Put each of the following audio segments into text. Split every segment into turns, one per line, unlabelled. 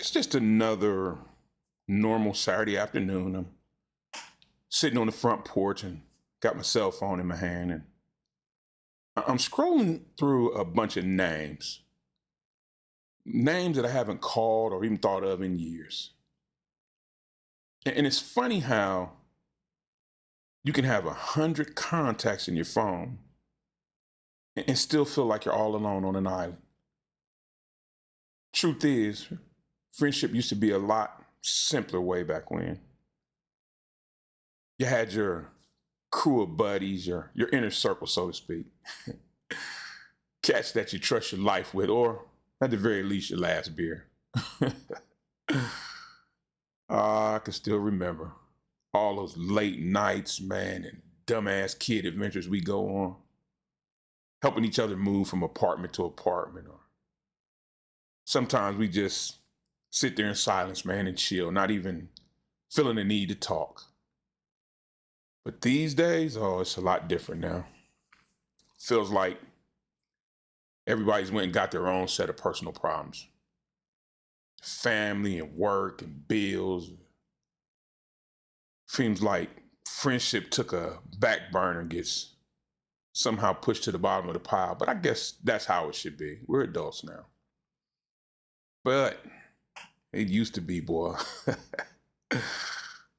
It's just another normal Saturday afternoon. I'm sitting on the front porch and got my cell phone in my hand, and I'm scrolling through a bunch of names that I haven't called or even thought of in years. And it's funny how you can have 100 contacts in your phone and still feel like you're all alone on an island. Truth is, friendship used to be a lot simpler way back when. You had your crew of buddies, your inner circle, so to speak. Cats that you trust your life with, or at the very least, your last beer. I can still remember all those late nights, man, and dumbass kid adventures we go on, helping each other move from apartment to apartment. Or sometimes we just sit there in silence, man, and chill, not even feeling the need to talk. But these days, oh, it's a lot different now. Feels like everybody's went and got their own set of personal problems. Family and work and bills. Seems like friendship took a back burner and gets somehow pushed to the bottom of the pile. But I guess that's how it should be. We're adults now. But it used to be, boy.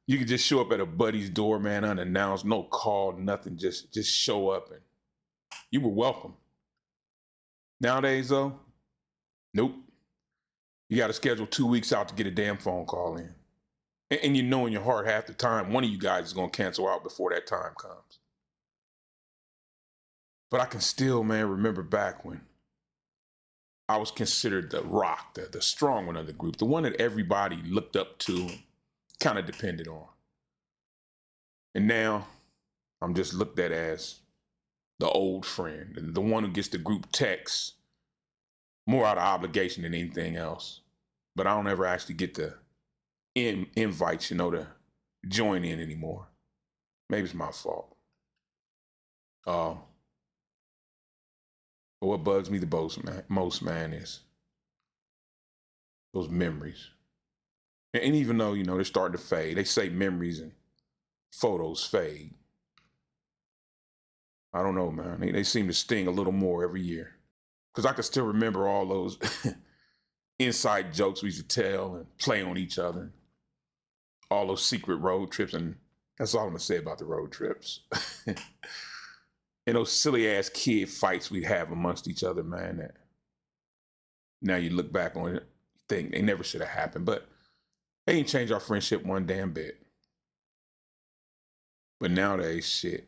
You could just show up at a buddy's door, man, unannounced, no call, nothing, just show up and you were welcome. Nowadays, though, nope. You got to schedule 2 weeks out to get a damn phone call in. And you know in your heart half the time, one of you guys is going to cancel out before that time comes. But I can still, man, remember back when I was considered the rock, the strong one of the group, the one that everybody looked up to and kind of depended on. And now I'm just looked at as the old friend, the one who gets the group texts more out of obligation than anything else. But I don't ever actually get the invites, to join in anymore. Maybe it's my fault. But what bugs me the most, man, is those memories. And even though, they're starting to fade, they say memories and photos fade. I don't know, man. They seem to sting a little more every year. Because I can still remember all those inside jokes we used to tell and play on each other. All those secret road trips. And that's all I'm going to say about the road trips. And those silly ass kid fights we'd have amongst each other, man. That now you look back on it, you think they never should have happened. But they ain't changed our friendship one damn bit. But nowadays, shit.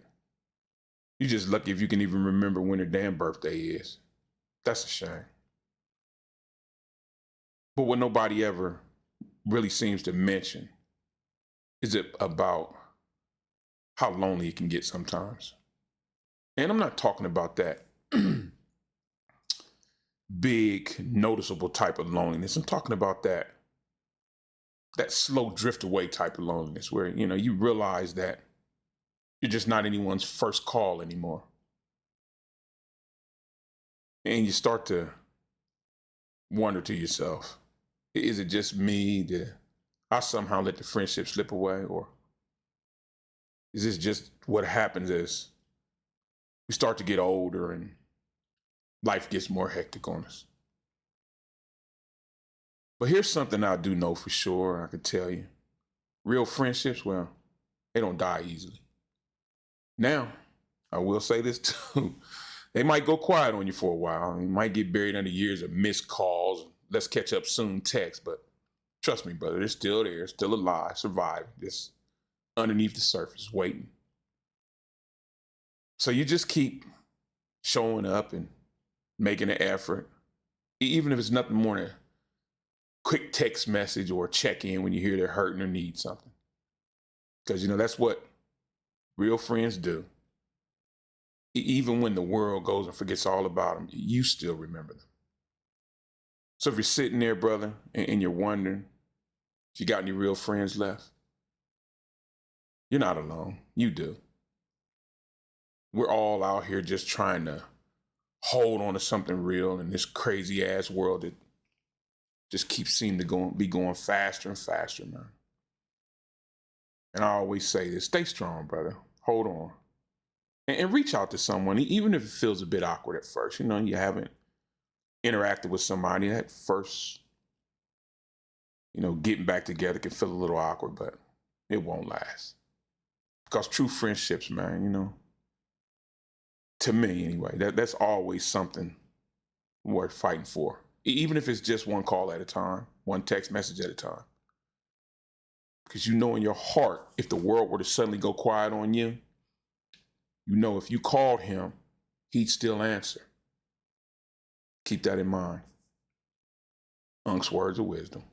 You just lucky if you can even remember when their damn birthday is. That's a shame. But what nobody ever really seems to mention is it about how lonely it can get sometimes. And I'm not talking about that big, noticeable type of loneliness. I'm talking about that slow drift away type of loneliness where, you realize that you're just not anyone's first call anymore. And you start to wonder to yourself, is it just me? Did I somehow let the friendship slip away? Or is this just what happens as we start to get older and life gets more hectic on us? But here's something I do know for sure, I can tell you. Real friendships, well, they don't die easily. Now, I will say this too. They might go quiet on you for a while. You might get buried under years of missed calls, let's catch up soon text, but trust me, brother, they're still there, still alive, surviving, just underneath the surface, waiting. So you just keep showing up and making an effort, even if it's nothing more than a quick text message or check in when you hear they're hurting or need something. Because, that's what real friends do. Even when the world goes and forgets all about them, you still remember them. So if you're sitting there, brother, and you're wondering if you got any real friends left, you're not alone. You do. We're all out here just trying to hold on to something real in this crazy ass world that just keeps seeming to be going faster and faster, man. And I always say this: stay strong, brother. Hold on, and reach out to someone, even if it feels a bit awkward at first. You know, you haven't interacted with somebody at first. You know, getting back together can feel a little awkward, but it won't last. Because true friendships, man, you know, to me anyway, that's always something worth fighting for. Even if it's just one call at a time, one text message at a time. Because you know in your heart, if the world were to suddenly go quiet on you, you know if you called him, he'd still answer. Keep that in mind. Unc's words of wisdom.